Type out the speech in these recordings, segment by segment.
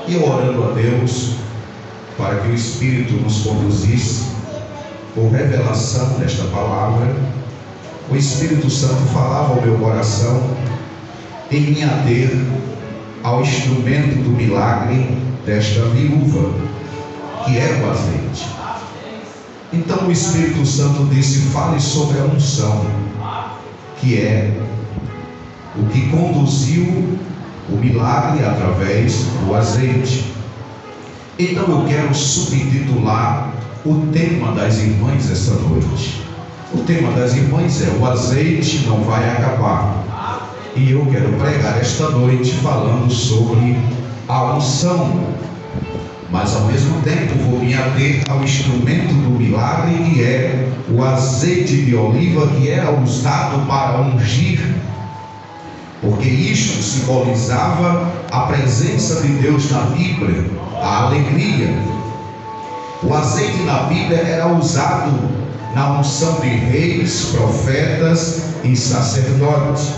E eu orando a Deus para que o Espírito nos conduzisse por revelação desta palavra, o Espírito Santo falava ao meu coração em me ater ao instrumento do milagre desta viúva, que é o azeite. Então o Espírito Santo disse: fale sobre a unção, que é o que conduziu o milagre através do azeite. Então eu quero subtitular o tema das irmãs esta noite. O tema das irmãs é: o azeite não vai acabar. E eu quero pregar esta noite falando sobre a unção, mas ao mesmo tempo vou me ater ao instrumento do milagre, que é o azeite de oliva, que era usado para ungir, porque isto simbolizava a presença de Deus na Bíblia, a alegria. O azeite na Bíblia era usado na unção de reis, profetas e sacerdotes.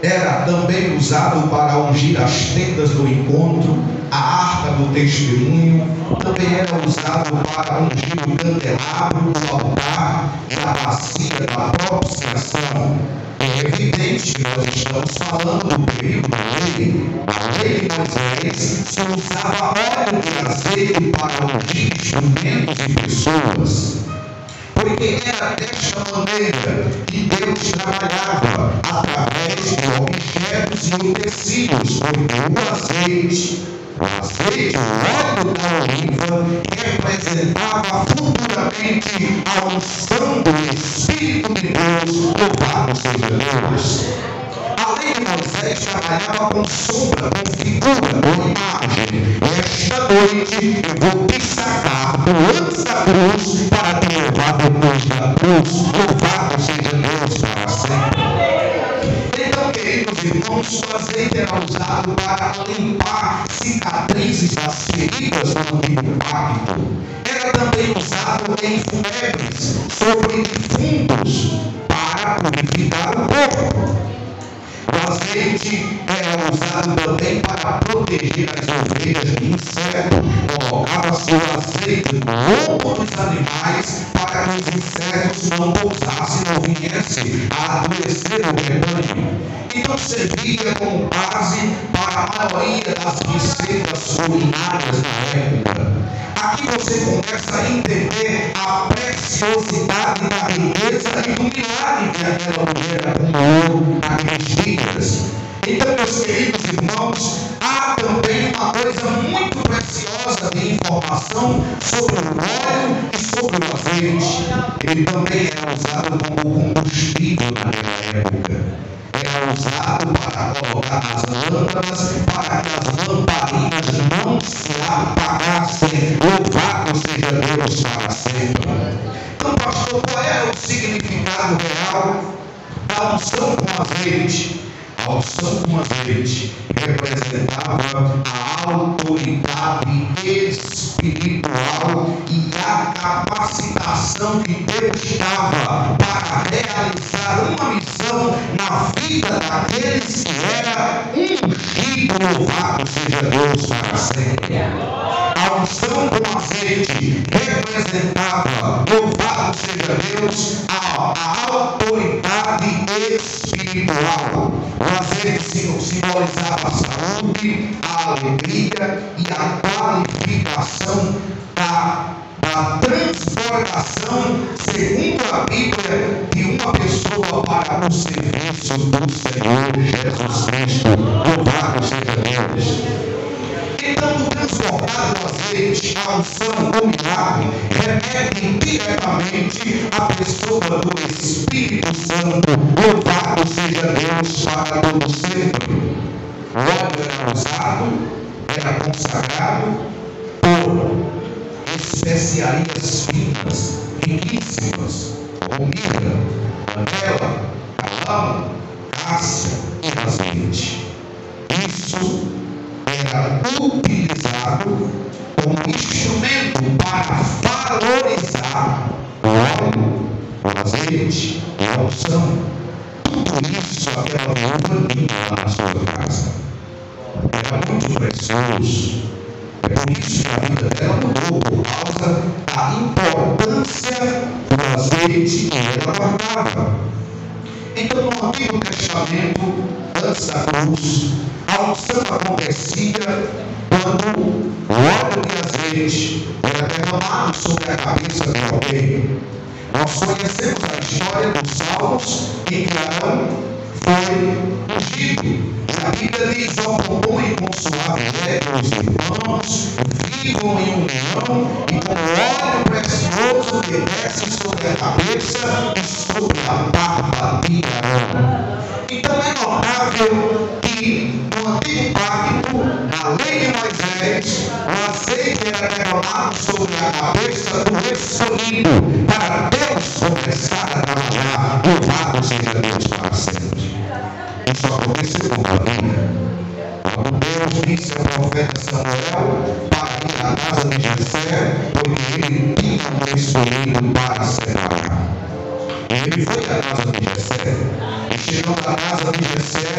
Era também usado para ungir as tendas do encontro, a arca do testemunho. Também era usado para ungir o candelabro, o altar e a bacia da propiciação. É evidente que nós estamos falando do período da lei. Na lei de Moisés se usava óleo de azeite para ungir instrumentos e pessoas, porque era desta maneira que Deus trabalhava, através de objetos e utensílios, porque o azeite, o óleo da oliva, representava futuramente a unção do Espírito de Deus. Louvado seja Deus! A lei de Moisés trabalhava com sombra, com figura, com imagem. Esta noite eu vou te sacar do lance da cruz para te levar depois da cruz. Louvado seja Deus para sempre. Então, queridos irmãos, o azeite era usado para limpar cicatrizes das feridas do antigo pacto. Era também usado em fúnebres sobre defuntos para purificar o corpo. O azeite era usado também para proteger as ovelhas de insetos. Colocava-se o azeite no lombo dos animais para que os insetos não pousassem ou viessem a adoecer o rebanho. Então servia como base para a maioria das receitas culinárias da época. Aqui você começa a entender a preciosidade da riqueza e do milagre que aquela mulher acumulou naqueles dias. Então, meus queridos irmãos, há também uma coisa muito preciosa de informação sobre o óleo e sobre o azeite. Ele também era usado como combustível naquela época. Era usado para colocar nas lâmpadas, para que as lamparinas não se apagassem. Louvado seja Deus para sempre. Então, pastor, qual é o significado real da unção com azeite? A unção com azeite representava a autoridade espiritual e a capacitação que Deus dava para realizar uma missão na vida daqueles que era ungido. Louvado seja Deus para sempre. A unção com azeite representava, louvado seja Deus, a autoridade espiritual. O azeite simbolizava a saúde, a alegria e a qualificação da transformação, segundo a Bíblia, de uma pessoa para o serviço do Senhor Jesus Cristo. Louvado seja Deus. Então, o transbordar do azeite, a unção, o milagre, remete diretamente à pessoa do Espírito Santo. Louvado seja Deus para todo sempre. O óleo era usado, era consagrado por especiarias finas, riquíssimas, como mirra, canela, calama, cássia e azeite. Isso era utilizado como instrumento para valorizar o óleo, o azeite e a unção. Tudo isso aquela viúva tinha lá na sua casa. Era muito precioso. É por isso que a vida dela mudou, por causa da importância do azeite que ela guardava. Então, no Antigo Testamento, antes da cruz, a unção acontecia quando o óleo de azeite era derramado sobre a cabeça de alguém. Nós conhecemos a história dos Salmos em que Arão foi ungido. A Bíblia diz: ó, com bom e com suave meus irmãos, vivam em união e com óleo precioso que desce sobre a cabeça e sobre a barba de Arão. Então é notável que no Antigo Pacto, na lei de Moisés, o azeite era derramado sobre a cabeça do escolhido para Deus começar a trabalhar. Louvado seja Deus para sempre. Isso aconteceu com Davi. Quando Deus disse ao profeta Samuel para ir à casa de Jessé, porque ele tinha um escolhido para separar. Ele foi à casa de Jessé, e chegando à casa de Jessé,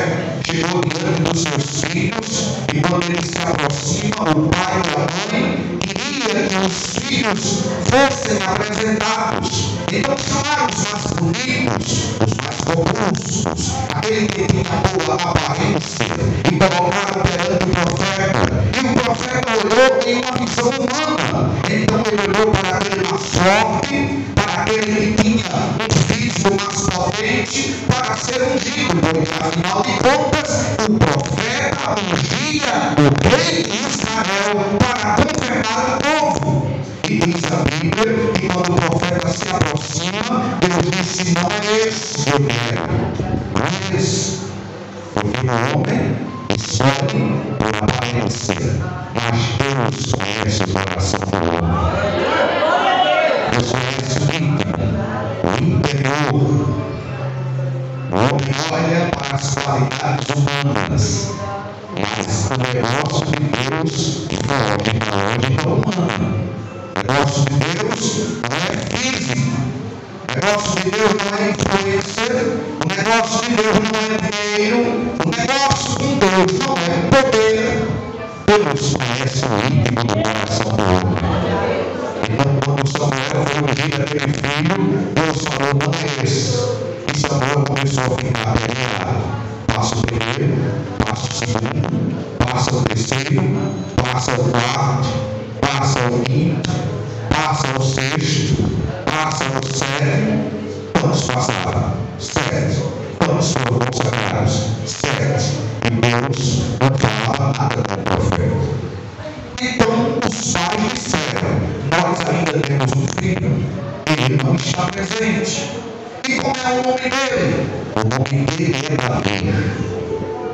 chegou diante dos seus filhos, e quando ele se aproxima, o pai e a mãe queria que os filhos fossem apresentados. Então chamaram os mais bonitos, os mais robustos, aquele que tinha boa aparência, e colocaram perante o profeta. E o profeta olhou em uma visão humana. Então ele olhou para aquele mais forte, para aquele que tinha um físico mais potente, para ser ungido, porque afinal de contas o profeta ungia o rei de Israel para governar o povo. E diz a Bíblia que quando o profeta se aproxima, Deus disse: não é esse que eu quero, não é esse. Porque o homem escolhe por aparência, mas Deus conhece o coração do homem. Deus conhece o íntimo, o interior. O homem olha para as qualidades humanas, mas o negócio de Deus foge da lógica humana. O negócio de Deus não é físico. O negócio de Deus não é influência. O negócio de Deus não é dinheiro. O negócio com Deus não é poder. Deus conhece o íntimo do coração do homem. Então, quando Samuel foi ungir aquele filho, Deus falou: não é esse. E Samuel começou a ficar aperreado. Passa o primeiro, passa o segundo, passa o terceiro, passa o quarto, passa o quinto, passa o sexto, passa o sétimo. Quantos passaram? 7. Quantos foram consagrados? 7. E Deus não falava nada com o profeta. Então os pais disseram: nós ainda temos um filho, ele não está presente. E como é o nome dele? O nome dele é Davi.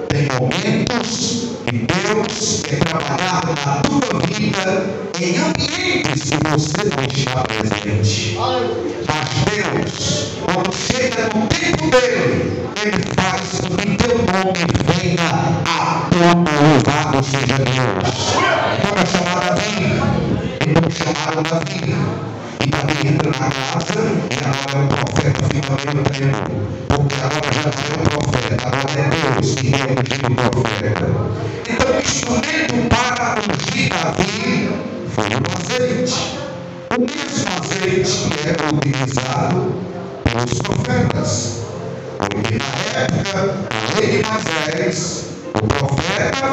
Tem momentos que Deus quer trabalhar na tua vida em ambientes que você não está presente. Mas Deus, quando chega no tempo dele, ele faz com que teu nome venha a todo. Louvado seja Deus. Então é chamado Davi. Então chamaram Davi. E Davi entra na casa e agora o profeta fica meio tremendo, porque agora já não é o profeta, agora é Deus que é ungido o profeta. Então o instrumento para ungir Davi foi o azeite. O mesmo azeite que era utilizado pelos profetas. Porque na época, a lei de Moisés, o profeta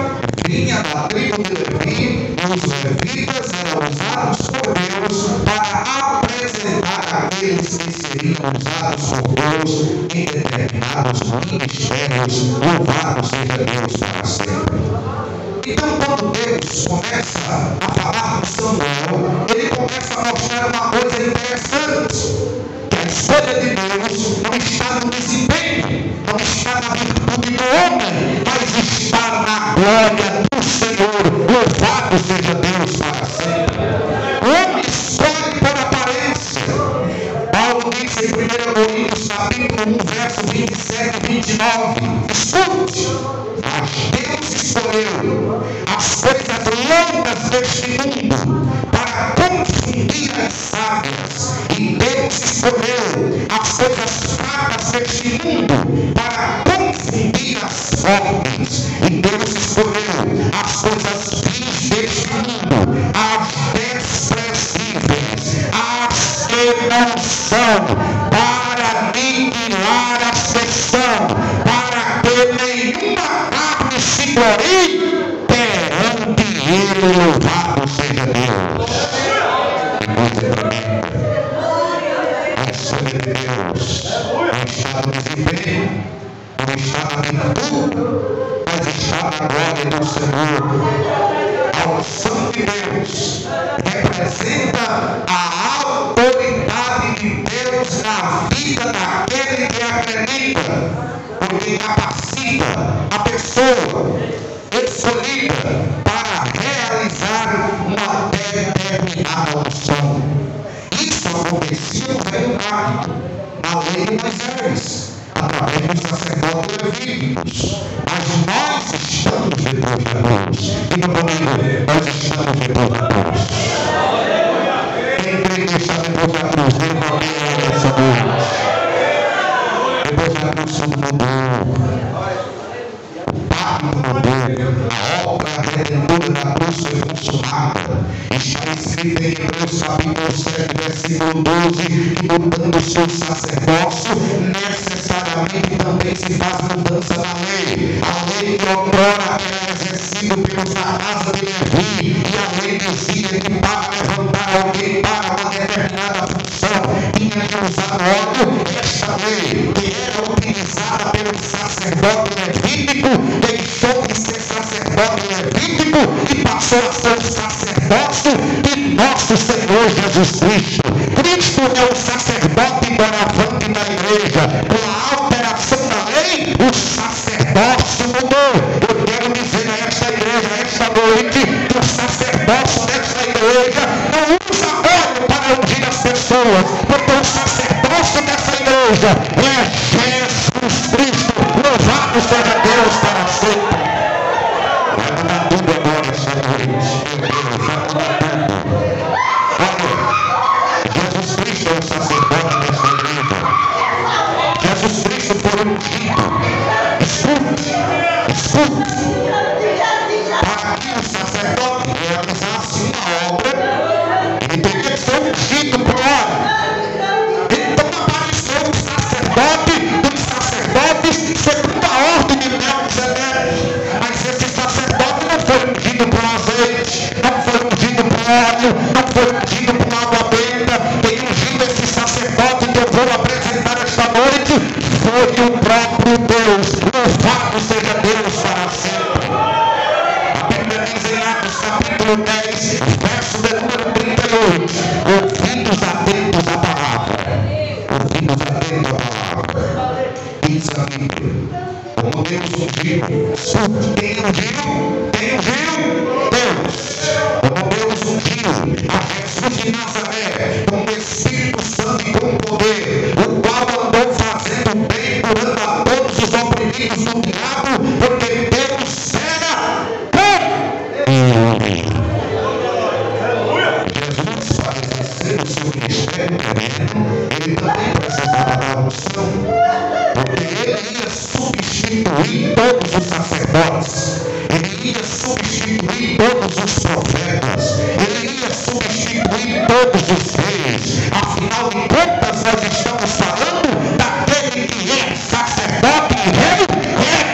vinha da tribo de Levi, e os levitas eram usados por Deus para apresentar aqueles que seriam usados por Deus em determinados ministérios. Louvado seja Deus para sempre. Então, quando Deus começa a falar com Samuel, ele começa a mostrar uma coisa interessante: que a escolha de Deus não está no desempenho, não está na virtude do homem, mas está na glória do Senhor. Louvado seja Deus para sempre. O homem escolhe por aparência. Paulo diz em 1 Coríntios capítulo 1, verso 27 e 29, escute: mas Deus escolheu as coisas loucas deste mundo para confundir as sábias, e Deus escolheu as coisas fracas deste mundo para confundir as fortes, e Deus escolheu as coisas Louvado seja Deus. A escolha de Deus não está no desempenho, não está na virtude, mas está na glória do Senhor. A unção de Deus representa a autoridade de Deus na vida daquele que acredita, porque capacita a pessoa escolhida para realizar uma determinada unção. Isso acontecia no Velho Pacto, na lei de Moisés, através dos sacerdotes levíticos. Mas nós estamos depois da cruz. Diga comigo, nós estamos depois da cruz. Quem crê que está depois da cruz, diga comigo nessa noite. Depois da cruz tudo mudou. O pacto mudou. A obra redentora da cruz foi consumada. Está escrito em Hebreus capítulo 7, versículo 12, que mudando-se o sacerdócio, necessariamente também se faz mudança na lei. A lei que outrora era exercida pelos da casa de Levi, e a lei dizia que para levantar alguém para uma determinada função, tinha que usar óleo. Esta lei, que era utilizada pelo sacerdote levítico, deixou de ser sacerdote levítico e passou a ser o sacerdócio de nosso Senhor Jesus Cristo. Cristo é o sacerdote doravante da igreja. Com a alteração da lei, o sacerdócio mudou. Eu quero dizer a esta igreja, esta noite, que o sacerdócio desta igreja não usa óleo para ungir as pessoas, porque o sacerdócio dessa igreja é Jesus Cristo. Louvado seja Deus para sempre. Vai mudar tudo agora esta noite. Meu Deus, vai mudar tudo. Olha, Jesus Cristo é o sacerdote desta igreja. Jesus Cristo foi ungido. Escute. Para que o sacerdote realizasse uma obra, ele teria que ser ungido por óleo. Então apareceu o sacerdote dos sacerdotes segundo a ordem de Melquisedeque. Mas esse sacerdote não foi ungido por azeite, não foi ungido por óleo, não foi ungido por água benta. Quem ungiu esse sacerdote que eu vou apresentar esta noite foi o próprio Deus. Louvado seja Deus para sempre. A Bíblia diz em Atos capítulo 10, verso de número 38, ouvidos atentos à palavra. Ouvidos atentos à palavra. Diz a Bíblia, como Deus ungiu. Quem ungiu? Deus. Como Deus ungiu a Jesus de Nazaré com o Espírito Santo e com poder, o qual andou fazendo bem, curando a todos os oprimidos do diabo, porque Deus era bom. Jesus, para exercer o seu ministério terreno, ele também precisava da unção, porque ele ia substituir todos os sacerdotes, ele ia substituir todos os profetas, ele ia substituir todos os reis. Afinal de contas, nós estamos falando daquele que é sacerdote e rei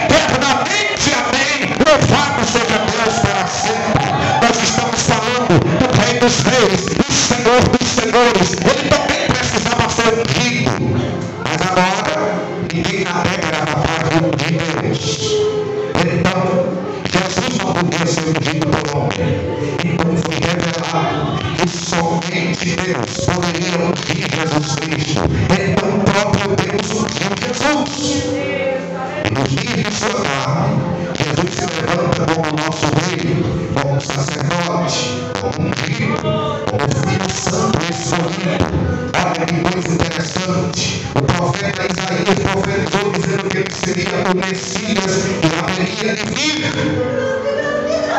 eternamente. Amém. Louvado seja Deus para sempre. Nós estamos falando do Rei dos Reis, do Senhor dos Senhores. Ele também precisava ser ungido, mas agora ninguém na terra era capaz de ungir Deus. Então Jesus não podia ser ungido por homem. Então foi revelado que somente Deus poderia ungir Jesus Cristo. Então o próprio Deus ungiu Jesus. E nos dias de sua carne, Jesus se levanta como nosso rei, como sacerdote, como ungido, como filho santo escolhido. Olha que coisa interessante. O profeta Isaías profetizou dizendo que ele seria o Messias que haveria de vir.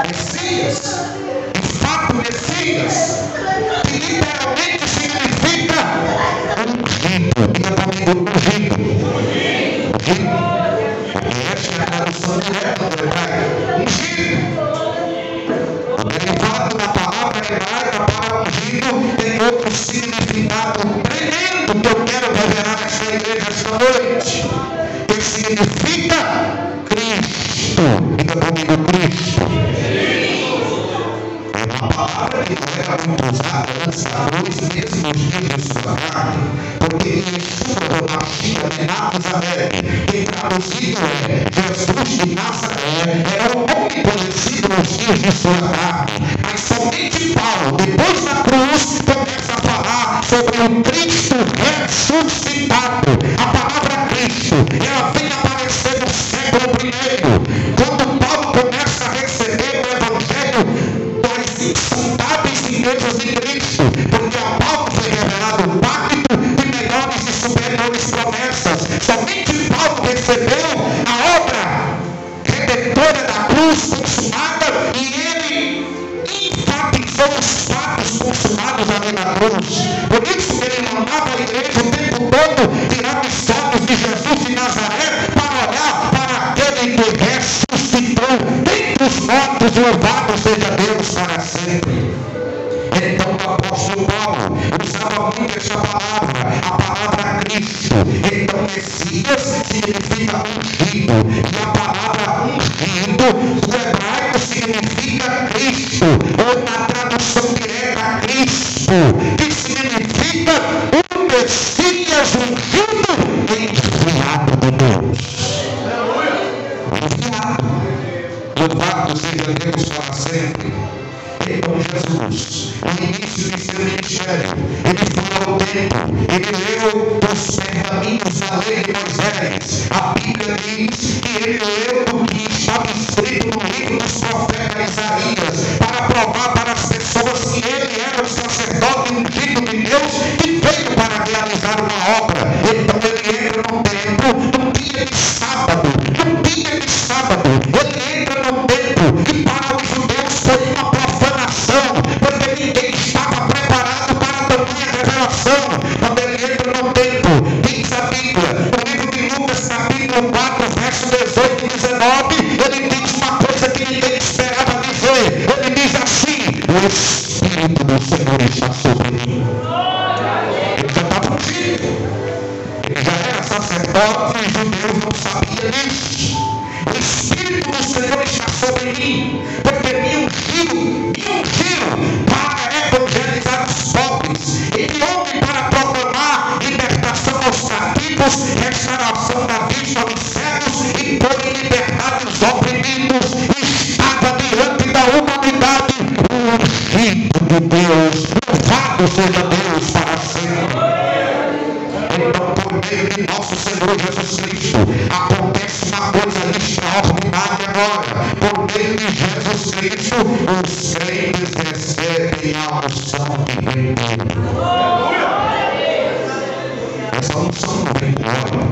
Messias, de fato Messias, que literalmente significa ungido. Diga comigo, ungido. Porque esta é a tradução direta do hebraico. Ungido. O derivado da palavra hebraica para ungido tem outro significado tremendo que eu quero revelar nesta igreja esta noite. Que significa Cristo. Diga comigo, Cristo. que não era muito usada antes da cruz, mesmo nos dias de sua carne, porque Yeshua Mashiach de Nazaré, que traduzido é Jesus de Nazaré, era um nome conhecido nos dias de sua carne. Mas somente Paulo, depois da cruz, começa a falar sobre o Cristo ressuscitado. A palavra Cristo, ela vem aparecer no século I, quando Paulo começa a receber o Evangelho das incontáveis riquezas de Cristo, porque a Paulo foi revelado um pacto de melhores e superiores promessas. Somente Paulo recebeu a obra redentora da cruz consumada e ele enfatizou os fatos consumados ali na cruz. Por isso que ele mandava a igreja o tempo todo tirar os olhos de Jesus de Nazaré para olhar para aquele que ressuscitou dentre os mortos. Louvado seja Deus para sempre. Então o apóstolo Paulo usava muito essa palavra, a palavra Cristo. Então Messias significa ungido, e a palavra ungido do hebraico significa Cristo, ou na tradução direta Cristo, que significa um Messias ungido e enviado de Deus. Enviado. Louvado seja Deus para sempre. Então Jesus, no início de seu ministério, ele foi ao templo, ele leu os pergaminhos da lei de Moisés. A Bíblia diz que ele leu o que estava escrito no livro dos profetas Isaías, para provar para as pessoas que ele era o sacerdote ungido de Deus que veio para realizar uma obra. Então ele entra no templo num dia de sábado, ele entra no templo e para os judeus foi uma profanação, porque ninguém estava preparado para tamanha revelação. Quando ele entra no templo, diz a Bíblia, no livro de Lucas, capítulo 4, verso 18 e 19, ele diz uma coisa que ninguém esperava dizer. Ele diz assim: o Espírito do Senhor está sobre mim. Ele já estava ungido, ele já era sacerdote e os judeus não sabiam disso. O Espírito do Senhor está sobre mim, porque me ungiu para evangelizar os pobres, enviou-me para proclamar libertação aos cativos, restauração da vista aos cegos e pôr em liberdade os oprimidos. Estava diante da humanidade o ungido de Deus. Louvado seja Deus para sempre. Então, por meio de nosso Senhor Jesus Cristo, acontece uma coisa extraordinária agora. Por meio de Jesus Cristo, os crentes recebem a unção de Deus. Essa unção não vem com óleo,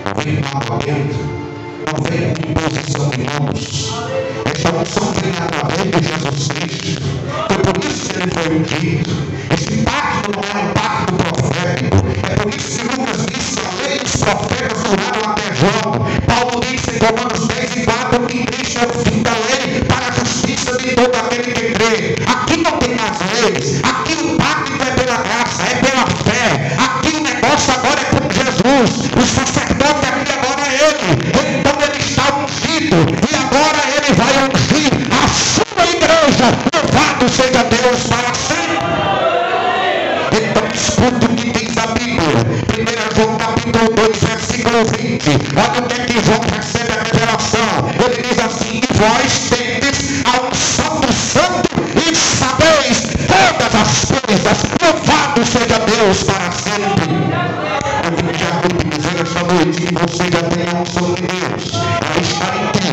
não vem com água benta, não vem com imposição de mãos. Essa unção vem através de Jesus Cristo. Foi por isso que ele foi ungido. Esse pacto não é um pacto profético. É por isso que Lucas disse que a lei dos profetas duraram até João. Paulo disse em Romanos 10:4 que Cristo é o fim da lei para a justiça de todo aquele que crê. Aqui não tem mais leis. Aqui o pacto é pela graça, é pela fé. Aqui o negócio agora é com Jesus. O sacerdote aqui agora é ele. Então ele está ungido e agora ele vai ungir a sua igreja. Louvado seja Deus para sempre. Então escuta o que diz a Bíblia. 1 João capítulo 2, versículo 20. Olha o que é que João recebe a revelação. Ele diz assim: e vós tendes a unção do Santo e sabeis todas as coisas. Louvado seja Deus para sempre. Eu vim já te dizer esta noite que você já tem a unção de Deus. Ela está em ti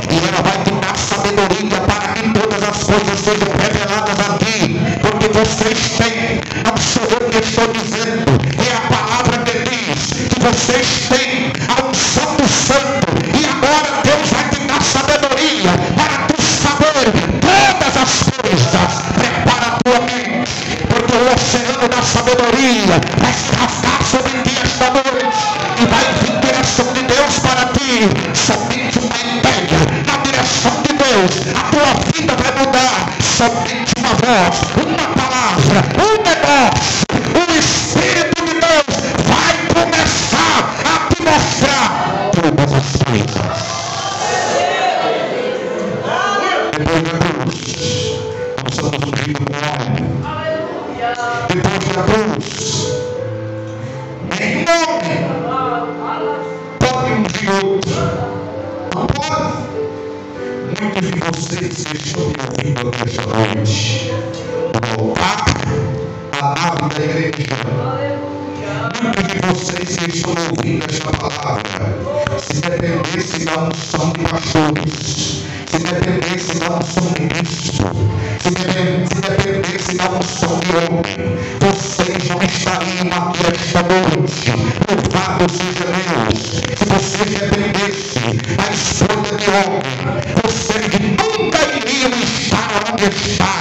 e ela vai te dar sabedoria para que todas as coisas sejam reveladas a ti, porque vocês têm. Não sou eu que estou dizendo, é a palavra que diz que vocês têm a unção do Santo e agora Deus vai te dar sabedoria para tu saber todas as coisas. Prepara a tua mente, porque o oceano da sabedoria vai rasgar sobre ti esta noite e vai vir direção de Deus para ti. Somente uma ideia na direção de Deus, a tua vida vai mudar. Somente uma voz, uma palavra, um negócio, o Espírito de Deus vai começar a te mostrar todas as coisas. Depois da cruz, nós somos ungidos da cruz. Nenhum homem pode ungir outro. Não pode. Muitos de vocês que estão me ouvindo aqui esta noite, o altar, a nave da igreja. Muitos de vocês que estão ouvindo esta palavra, se dependesse da unção de pastores, se dependesse da unção de bispo, se dependesse da unção de homem, vocês não estariam aqui esta noite. Louvado seja Deus. Se vocês dependessem da escolha de homem, vocês nunca iriam estar onde está.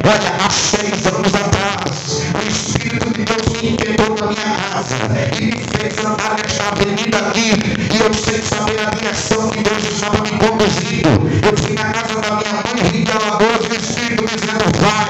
Olha, há 6 anos atrás, o Espírito de Deus me entrou na minha casa e me fez andar nesta avenida aqui, e eu sem saber a direção que Deus estava me conduzindo. Eu fui na casa da minha mãe, Rio de Alagoas, e o Espírito dizendo, vai,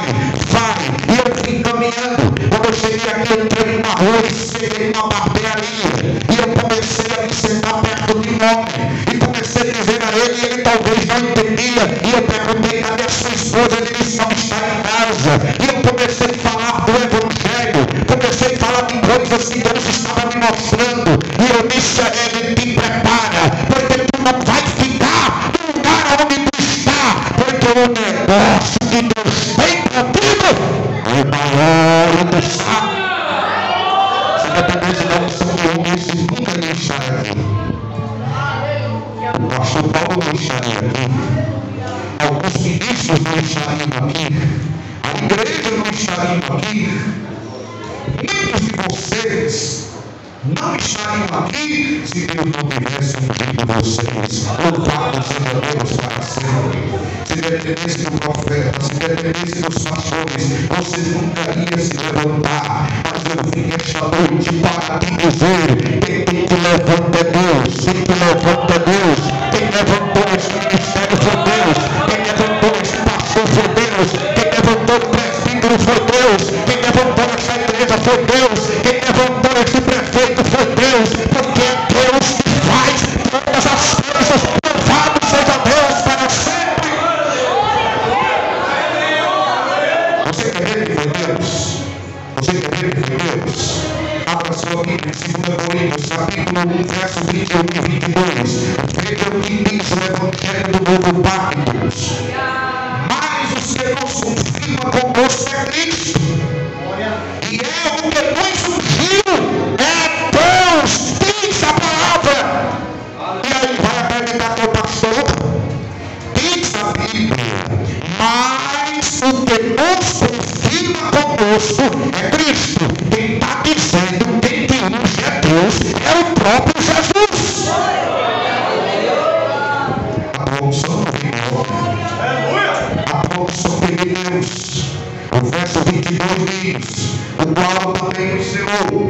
e eu fui caminhando. Quando eu cheguei aqui, eu entrei numa rua e cheguei numa barbearia, e eu comecei a me sentar perto de um homem, e comecei a dizer a ele, e ele talvez não entendia, e eu perguntei, cadê a sua esposa? Ele disse, não está em casa. E eu comecei a falar do Evangelho, comecei a falar de coisas que Deus estava me mostrando, e eu disse a ele, te prepara, porque tu não vai ficar no lugar onde tu está, porque o negócio que Deus tem contigo é maior do que sabe. Se dependesse da unção de homem, esse nunca ia estar aqui. O pastor Paulo não estaria aqui, alguns ministros não estariam aqui, a igreja não estaria aqui, muitos de vocês não estariam aqui se Deus não tivesse ungido vocês. Louvado seja Deus para sempre. Se dependesse do profeta, se dependesse dos pastores, vocês nunca iriam se levantar. Mas eu vim esta noite para te dizer, quem te levanta é Deus, quem te levanta é Deus, quem levantou este ministério foi Deus, quem levantou este pastor foi Deus, quem levantou o presbítero foi Deus, quem levantou esta igreja foi Deus, quem levantou este prefeito foi Deus, porque é Deus que faz todas as coisas. Louvado seja Deus para sempre. Você quer ver que foi Deus? Você quer ver que foi Deus? Abra sua Bíblia em 2 Coríntios, capítulo 1, verso 21 e 22. Veja o que diz o Evangelho do Novo Pacto. Mas os que nos confirmam conosco é Cristo, e é o que nos ungiu, é Deus, diz a palavra. E aí vai acreditar que é o pastor? Diz a Bíblia, mas o que nos confirma conosco é Cristo. Quem está dizendo, quem te unge é Deus, é o próprio Jesus. A unção não vem de homem, a unção vem de Deus. O verso 22 diz, o qual também nos selou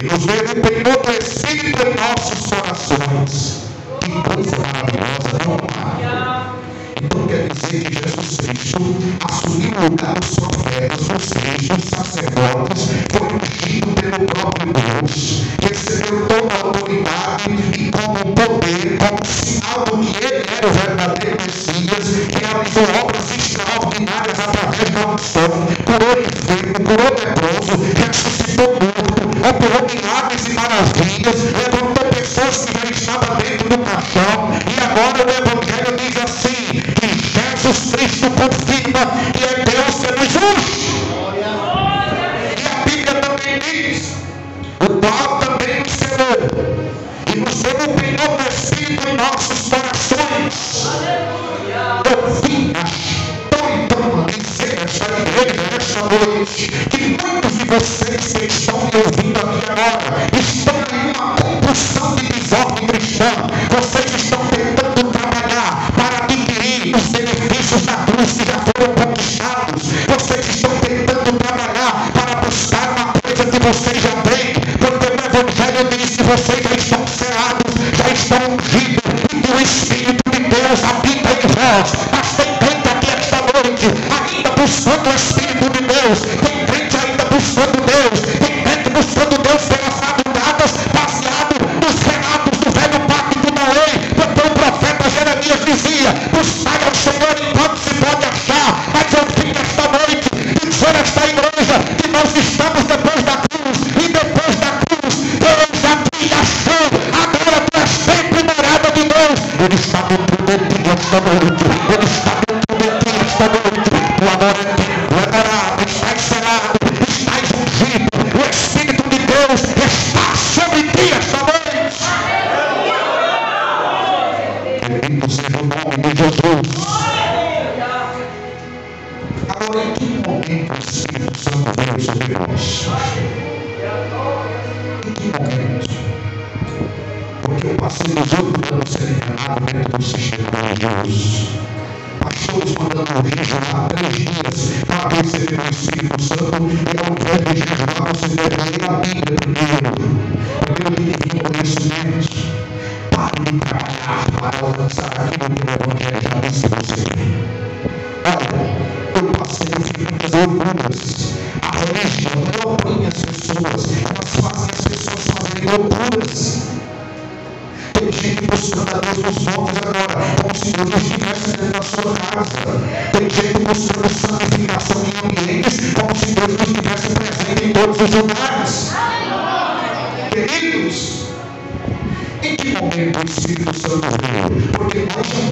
e nos desempenhou do Espírito em nossos corações. Que coisa maravilhosa, não há. Então quer dizer que Jesus Cristo assumiu o lugar dos profetas, dos reis, dos sacerdotes, foi ungido pelo próprio Deus, recebeu toda a autoridade e como poder, como sinal do que ele era o verdadeiro Messias, realizou obras extraordinárias através da unção, curou enfermo, curou leproso, ressuscitou morto, operou milagres e maravilhas, levantou pessoas que já estavam dentro do caixão, e agora o Evangelho diz assim, que Jesus Cristo confirma que é Deus que nos unge. E a Bíblia também diz, o qual também nos selou e nos deu o penhor do Espírito em nossos corações. Eu vim então a dizer esta igreja, esta noite, que muitos de vocês que estão me ouvindo aqui agora estão em uma compulsão de desordem cristã. Vocês estão tentando trabalhar para adquirir os benefícios da cruz que já foram conquistados. Vocês estão tentando trabalhar para buscar uma coisa que vocês já têm, porque o Evangelho diz que vocês já estão selados, já estão ungidos, e que o Espírito de Deus habita em vós. Mas tem crente aqui esta noite ainda buscando o Espírito de Deus, tem crente ainda buscando Deus, tem crente buscando Deus pelas madrugadas, baseado nos relatos do velho pacto da lei, porque o profeta Jeremias dizia, buscai ao Senhor enquanto se pode achar. Mas eu vim esta noite dizer a esta igreja que de ti esta noite. Ele está dentro de ti esta noite. O amor é teu, é morado, está selado, está ungido. O Espírito de Deus está sobre ti esta noite. Bendito seja o nome de Jesus. Agora, em que momento o Espírito Santo veio sobre nós? Em que momento? Porque eu passei 18 anos sendo enganado dentro do sistema religioso. Pastores mandando jejuar 3 dias para receber o Espírito Santo, e ao invés de jejuar, você deve ler a Bíblia primeiro de conhecimento. Pare de trabalhar para alcançar aquilo que o Evangelho já disse a você. Olha, eu passei muitas loucuras. A religião não oprime as pessoas, elas fazem as pessoas fazerem loucuras. Tem gente buscando a Deus nos montes agora, como se Deus não estivesse dentro da sua casa. Tem gente buscando santificação em ambientes, como se Deus não estivesse presente em todos os lugares. Queridos, em que momento o Espírito Santo veio? Porque nós já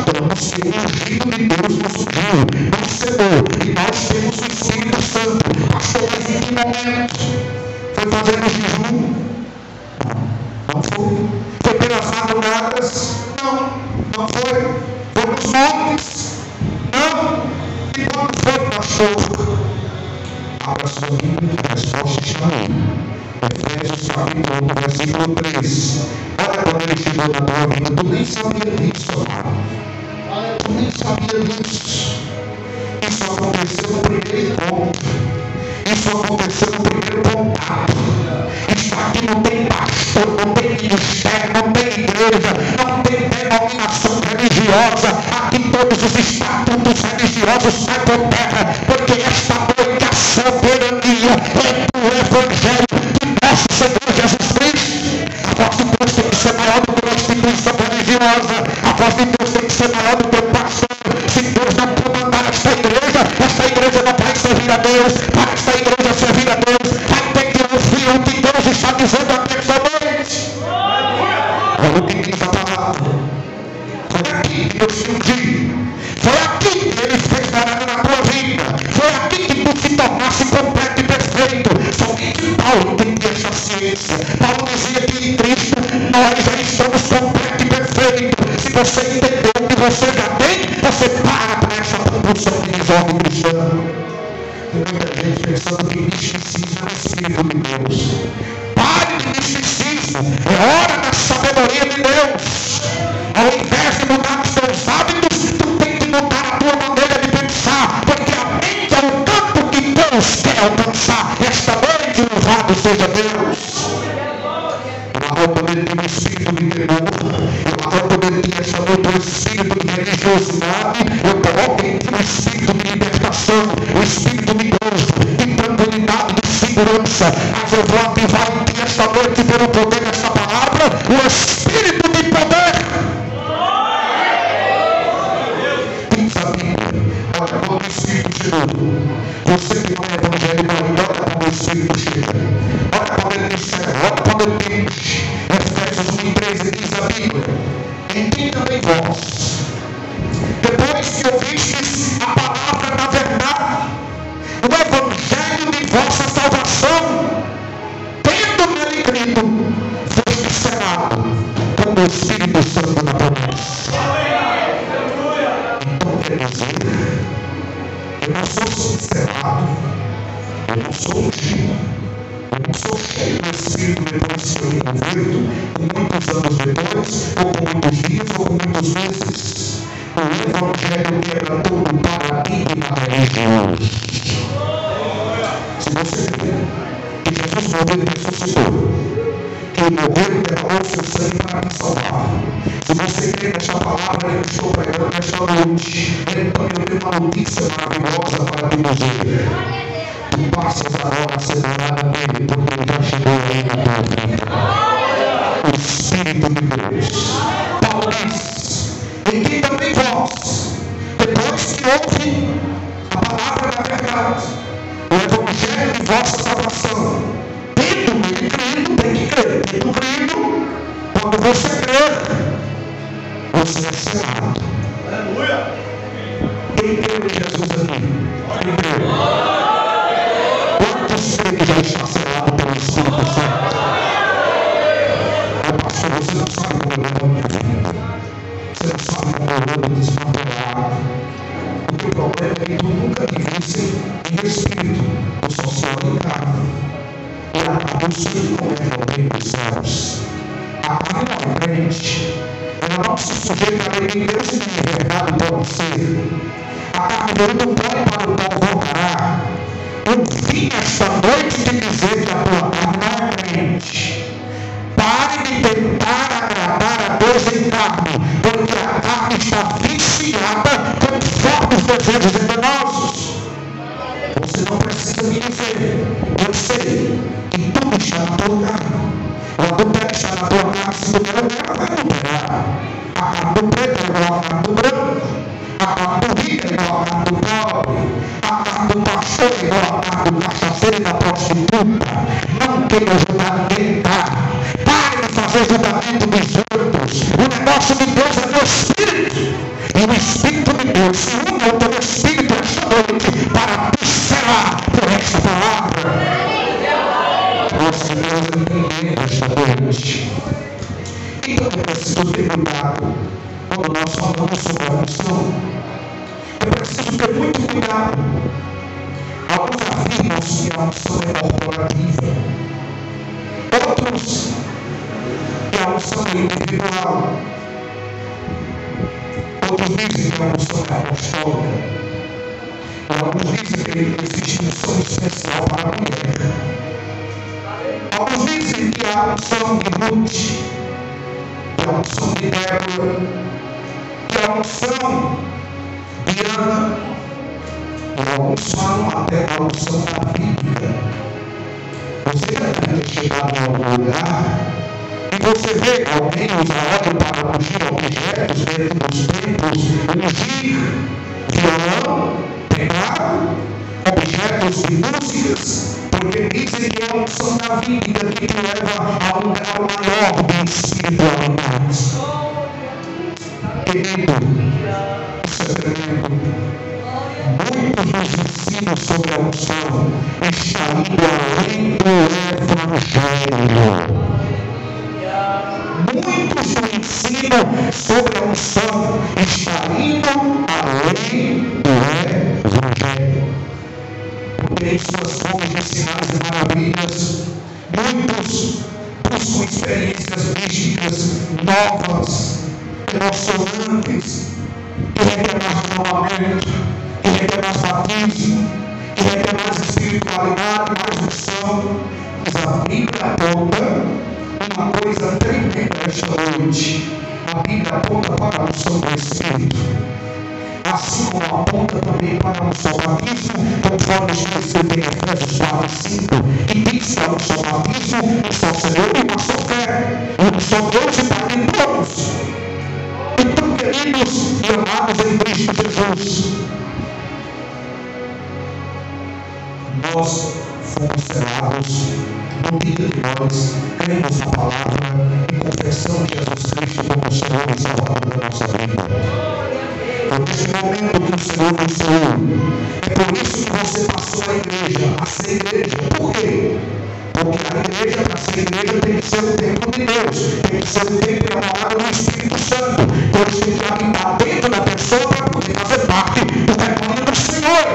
constatamos que o ungido de Deus nos ungiu, nos selou, e nós temos o Espírito Santo. Pastor, mas em que momento? Foi fazendo jejum? Não foi. Foi pelas madrugadas? Não foi. Foi nos montes? Não. E quando foi, pastor? Abra sua Bíblia, a resposta está aí. Efésios capítulo 1, versículo 3. Olha quando ele chegou na tua vida, tu nem sabia disso, amado. Tu nem sabia disso. Isso aconteceu no primeiro encontro. Isso aconteceu no primeiro contato. Isso aqui não tem pastor, não tem ministério, não tem igreja, não tem denominação religiosa. Aqui todos os estatutos religiosos saem por terra, porque esta noite a soberania é do Evangelho de nosso Senhor Jesus Cristo. A voz de Deus tem que ser maior do que a instituição religiosa. A voz de Deus tem que ser maior do que o pastor. Se Deus não comandar esta igreja não vai servir a Deus. Para esta igreja servir a Deus, vai ter que ouvir o que Deus está dizendo aqui esta noite. Olha o que diz a palavra. Foi aqui que Deus te ungiu. Foi aqui que Ele fez morada na tua vida. Foi aqui que tu se tornasse completo e perfeito. Somente Paulo tem essa ciência. Paulo dizia que em Cristo nós já estamos completos e perfeitos. Se você entendeu o que você já tem, você para essa compulsão de desordem cristã. Tem muita gente pensando que misticismo é o Espírito de Deus. Pare de misticismo. É hora da sabedoria de Deus. Ao invés de mudar os teus hábitos, tu tem que mudar a tua maneira de pensar. Porque a mente é o campo que Deus quer alcançar. Esta noite, louvado seja Deus. Eu arranco de ti o espírito de temor. Eu arranco de ti esta noite o espírito de religiosidade. Eu coloco em ti o espírito de libertação, o espírito de gozo, de tranquilidade, de segurança. Mas eu vou ativar em ti esta noite, pelo poder desta palavra, o espírito de poder. Diz a Bíblia, olha, quando o Espírito chegou, você que não é evangélico, olha quando o Espírito chega. Olha quando ele disser, olha quando ele diz, Efésios 1:13 diz a Bíblia, em quem também vós, depois que ouvistes a palavra da verdade, o Evangelho de vossa salvação, tendo nele crido, foste selado com o Espírito Santo da promessa. Então quer dizer, eu não sou selado, eu não sou ungido, eu não sou cheio do Espírito depois que eu me converto, com muitos anos depois, ou com muitos dias, ou com muitos meses. O Evangelho quebra todo o paradigma religioso. Se você crê que Jesus morreu e ressuscitou, que Ele morreu e derramou o seu sangue para me salvar, se você crê nesta palavra que eu estou pregando nesta noite, então eu tenho uma notícia maravilhosa para te dizer. Tu passas agora a ser morada nele, porque Ele já chegou aí na tua vida. O Espírito de Deus. Paulo diz, em quem também vós, depois que ouve a palavra da verdade, o Evangelho de vossa salvação, tendo nele crido, tem que crer, tendo crido, quando você crer, o você é selado. Aleluia! Quem crê em Jesus aqui? Quem crê? Quantos crê que já está selado pelo Espírito Santo? Pastor, você não sabe como eu amo minha vida. Você não sabe como eu amo desmantelado. Porque o problema é que tu nunca me visse em espírito. Eu só sou em carne. E a carne não é o reino dos céus. A carne não é crente. Ela não se sujeita a lei de Deus e nem é verdade pode ser. A carne dele não pode para o pão voltará. Eu vim esta noite te dizer que a tua carne não é crente. Pare de tentar agradar a Deus em carne, porque a carne está viciada conforme os desejos enganosos. Você não precisa me dizer, eu sei que tudo está na tua carne. O adultério está na tua carne, se tu quer, vai adulterar. A carne do preto é igual a carne do branco. A carne do rico é igual a carne do pobre. A carne do pastor é igual a carne do cachaceiro e da prostituta. Não queira ajudar ninguém, tá? Pare de fazer julgamento dos outros. O negócio de Deus é no Espírito. E o Espírito de Deus se une ao teu Espírito esta noite para te selar por esta palavra. Nossa Deus entender esta noite. Então eu preciso ter cuidado quando nós falamos sobre a unção. Eu preciso ter muito cuidado. Alguns afirmam que a unção é corporativa. Outros que a unção é individual. Outros dizem que a unção é apostólica. Alguns dizem que existe unção especial para a mulher. Alguns dizem que a unção de Ruth, que a unção de Débora, que a unção de Ana, e alguns falam até a unção da Bíblia. Você já deve ter chegado em algum lugar e você vê alguém usar óleo para ungir objetos dentro dos templos, ungir violão, teclado, objetos de músicas, porque dizem que é a unção da vida que te leva a um grau maior de espiritualidade. Querido, isso é tremendo. Muitos dos ensinos sobre a unção estão indo além do Evangelho. Muitos do ensino sobre a unção estão indo além do Evangelho. Porque em suas formas de sinais e maravilhas, muitos buscam experiências místicas novas, emocionantes, que requer mais renolamento, que requer mais batismo, que requer mais espiritualidade, mais unção. Mas a Bíblia aponta uma coisa tremenda esta noite. A Bíblia aponta para a unção do Espírito, assim como aponta também para a unção do batismo, conforme escrito em Efésios 4:5, que diz que a unção do batismo é só Senhor e uma só fé, e um só Deus e Pai de todos. Então, queridos e amados em Cristo Jesus, nós fomos selados no dia que nós cremos na palavra e confessamos Jesus Cristo como Senhor e Salvador da nossa vida. Foi nesse momento que o Senhor nos salvou. É por isso que você passou a igreja, a ser igreja. Por quê? Porque a igreja, para ser igreja, tem que ser o templo de Deus, tem que ser o templo e a morada do Espírito Santo. Deus tem que habitar dentro da pessoa para poder fazer parte do rebanho do Senhor.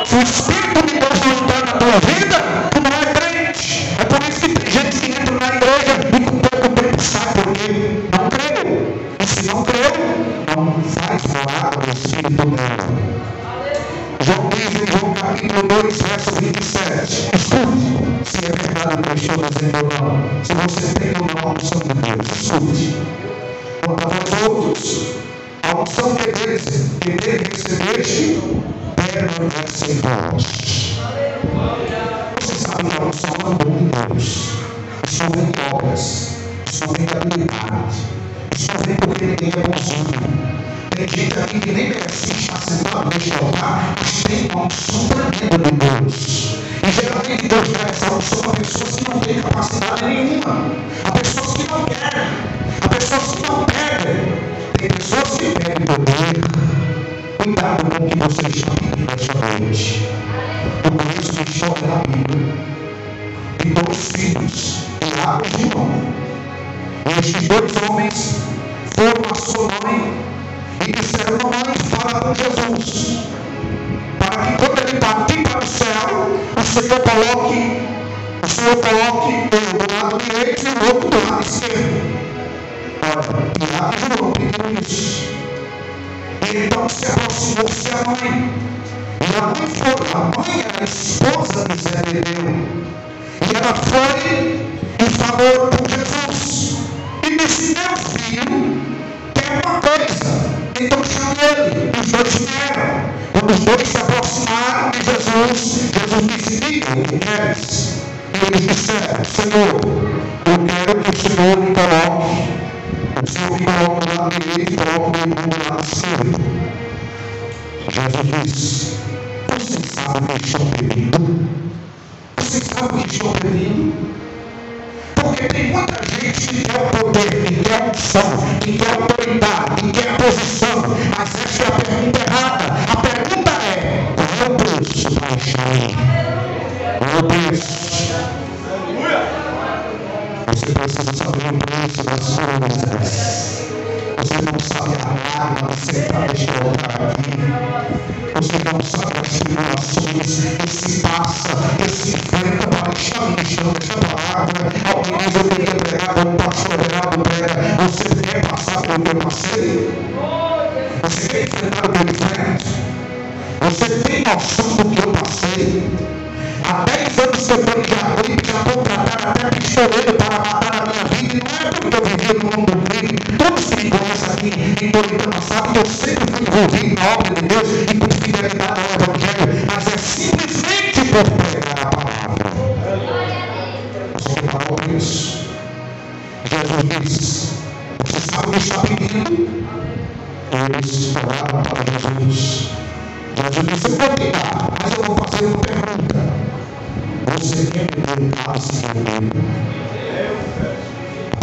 Se o Espírito de Deus não está na tua vida, tu não é crente. É por isso que tem gente que entra na igreja e com pouco tempo sai, porque não creu. E se não creu, não faz morada do Espírito dela. João diz em João capítulo 2, verso 27. Escute, se é verdade o que eu estou dizendo ou não. Se você tem ou não a unção de Deus, escute. Quanto a vós outros, a unção que dele recebeste, permanece em vós. Você sabe que a unção é o dom de Deus. Isso não vem de obras, isso não vem de habilidade, isso não vem porque ninguém é bonzinho. Tem gente aqui que nem merece estar sentado neste altar, mas tem uma unção tremenda de Deus. E geralmente Deus dá essa unção a pessoas que não têm capacidade nenhuma, a pessoas que não querem, a pessoas que não pedem. Tem pessoas que pedem poder. Cuidado com o que você está pedindo nesta noite. Eu conheço uma história na Bíblia de dois filhos, Tiago e João. E estes dois homens foram à sua mãe e disseram: mamãe, fala com Jesus, para que quando ele partir para o céu, o Senhor coloque um do lado direito e o outro do lado esquerdo. Olha, Tiago e João pediram isso. E então se aproximou-se a mãe. E a mãe foi. A mãe era a esposa de Zebedeu. E ela foi e falou com Jesus. E disse: meu filho quer uma coisa. Então chame ele. Os dois vieram. Quando os dois se aproximaram de Jesus, Jesus disse: diga o que queres. E eles disseram: Senhor, eu quero que o Senhor me coloque. O Senhor me coloca do lado direito e coloca o meu do lado esquerdo. Jesus disse: vocês sabem o que estão pedindo? Vocês sabem o que estão pedindo? Porque tem muita gente que quer o poder, que quer a unção, que quer a autoridade, que quer a posição. Mas essa é a pergunta errada. A pergunta é: qual é o preço para estar aí? Qual é o preço? Você precisa saber o preço das coisas. Você não sabe a água de sentar neste lugar aqui. Você não sabe as tribulações que se passa, que se enfrenta para estar ministrando esta palavra. Alguém diz: eu queria pregar, o pastor Geraldo prega. Você quer passar pelo que eu passei? Você quer enfrentar o que eu enfrento? Você tem noção do que eu passei? Há 10 anos que eu estou em Jacuípe, já contrataram até pistoleiro para matar a minha vida. E não é porque eu vivia no mundo do crime. Todos que me conhecem aqui em Toritama sabem que eu sempre fui envolvido na obra de Deus e com fidelidade ao Evangelho. Mas é simplesmente por pregar a palavra. Você falou isso. Jesus disse: você sabe o que está pedindo? Eles oraram para Jesus. Jesus disse: eu vou te dar, mas eu vou fazer uma pergunta. Você quer beber o cálice comigo?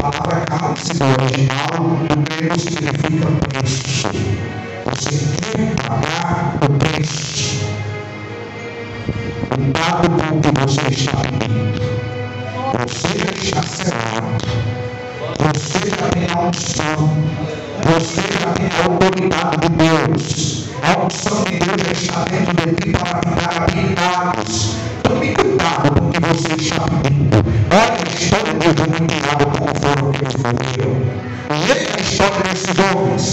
A palavra cálice no original, no grego, significa preço. Você quer pagar o preço? Cuidado com o que você está pedindo. Você já está selado. Você já tem a unção. Você já tem a autoridade de Deus. A unção de Deus já está dentro de ti para te dar habilidades. Tome cuidado com o que você está pedindo. Olha a história de João e Tiago, como foram que eles morreram. Leia a história desses homens.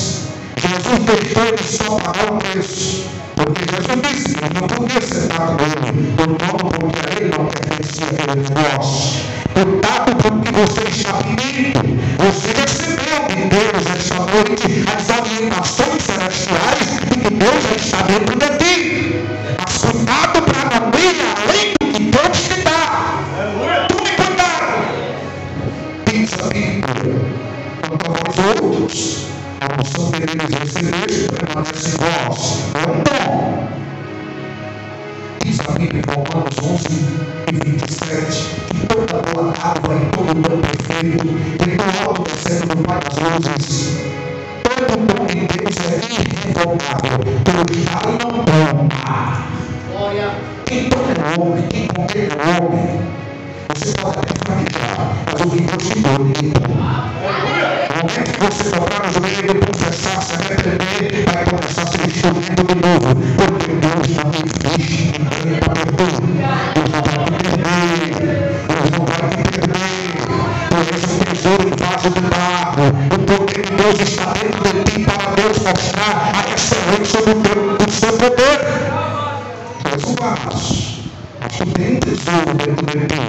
Jesus deixou eles só pagar o preço. Porque Jesus disse: eu não podia sentar com ele, do dono, porque a ele não pertencia aquele negócio. Cuidado com o que você está pedindo. Você recebeu de Deus esta noite as orientações celestiais de que Deus já está dentro de ti. Mas cuidado para não ir além do que Deus te dá. Tome cuidado. Diz a Bíblia: quanto a vós outros, a unção que eles receberam permanece em vós. É um dom. Diz a Bíblia em Romanos 11 e 27 que toda boa dádiva e todo dom perfeito vem do alto descendo do Pai das luzes. Todo dom de Deus é irrevogável. Deus dá e não toma. Quem toma é o homem, quem contém é o homem. Você pode até fraquejar, mas o que Deus te deu, ninguém toma. No momento que você dobrar o joelho e confessar, se arrepender, vai começar a ser instrumento de novo. Porque Deus não existe ninguém para perder. Deus não vai te perder. Deus não vai te perder. Tu és um tesouro em vaso de barro. O poder de Deus está dentro de ti para Deus mostrar a excelência do seu poder. Tu és um vaso. Mas tu tem um tesouro dentro de ti.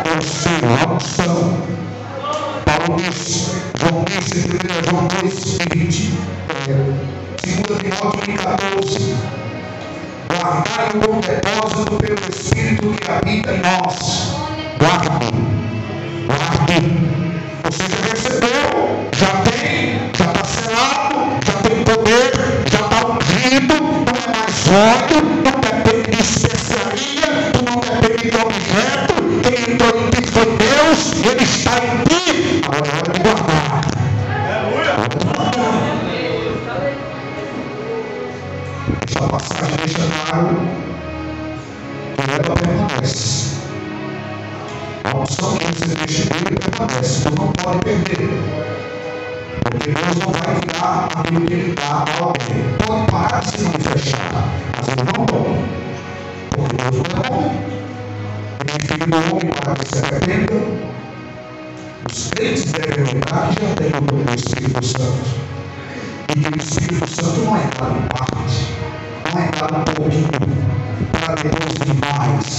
É o seu, a unção. Paulo disse, João disse, 1 João 2, 20, 2 Timóteo 14, guardai o bom depósito pelo Espírito que habita em nós. Guarde. Você já recebeu, já tem, já está selado, já tem poder, já está ungido, não é mais voto, não depende de especiaria, não depende de objeto. Quem entrou em ti foi Deus, ele está em ti. Agora é hora de guardar. Esta passagem deixa claro que ela permanece. A unção que você deixa nele permanece. Tu não pode perder. Porque Deus não vai tirar aquilo que Ele dá a alguém. Pode parar de se manifestar, mas Ele não toma. Porque Deus não é homem. Ele é filho do homem para que se arrependa. Os crentes devem lembrar que já tem o dom do Espírito Santo. E que o Espírito Santo não é dado em parte, não é dado um pouquinho, para depois de mais.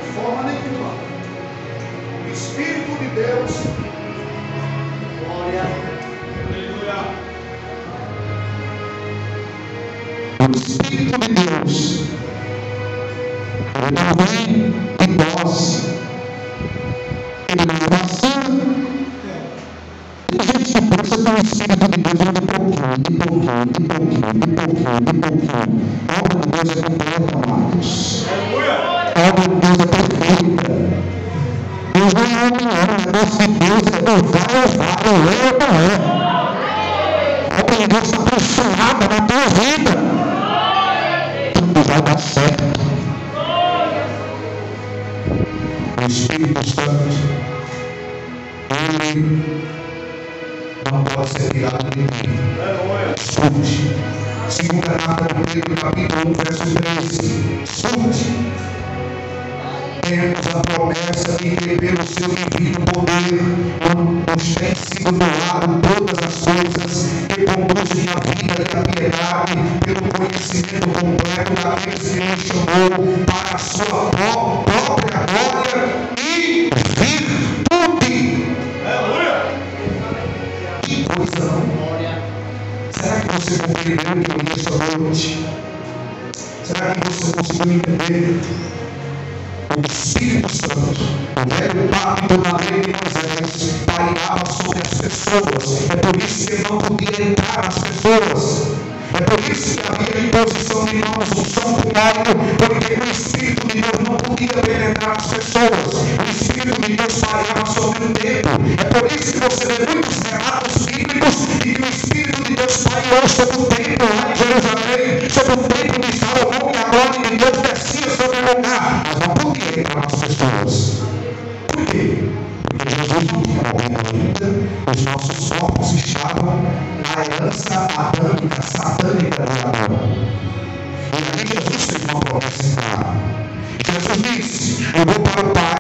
De forma nenhuma. O Espírito de Deus, glória, aleluia. O Espírito de Deus, ele não vem em nós, ele não vacina. Gente, por isso que o Espírito de Deus anda de pouquinho. A obra de Deus é completa, amados. A obra de Deus é perfeita. Deus não é homem, não. O negócio de Deus é ou não é. A obra de Deus está consumada na tua vida. Tudo vai dar certo. O Espírito Santo, ele não pode ser tirado de mim. Escute. Segunda carta de Pedro, capítulo 1, verso 13. Escute. Temos a promessa de que pelo seu divino poder nos tem sido doado todas as coisas que conduzem a vida e a piedade pelo conhecimento completo daqueles que nos chamou para a sua própria glória e virtude. Que coisa, não? Será que você compreendeu o que eu li esta noite? Será que você conseguiu entender? O Espírito Santo, o velho pacto na lei de Moisés, pairava sobre as pessoas. É por isso que ele não podia entrar nas pessoas. É por isso que havia imposição de mãos, unção com óleo, porque o Espírito de Deus não podia penetrar as pessoas. O Espírito de Deus pairava sobre o templo. É por isso que você vê muitos relatos bíblicos de que o Espírito de Deus pairou sobre o templo lá em Jerusalém, sobre o templo de Salomão, e a glória de Deus descia sobre o lugar. Mas não podia entrar nas pessoas. Por quê? Porque Jesus não tinha morrido ainda, os nossos corpos estavam na herança adâmica, satânica de Adão. E aí Jesus fez uma promessa clara. Jesus disse: eu vou para o Pai.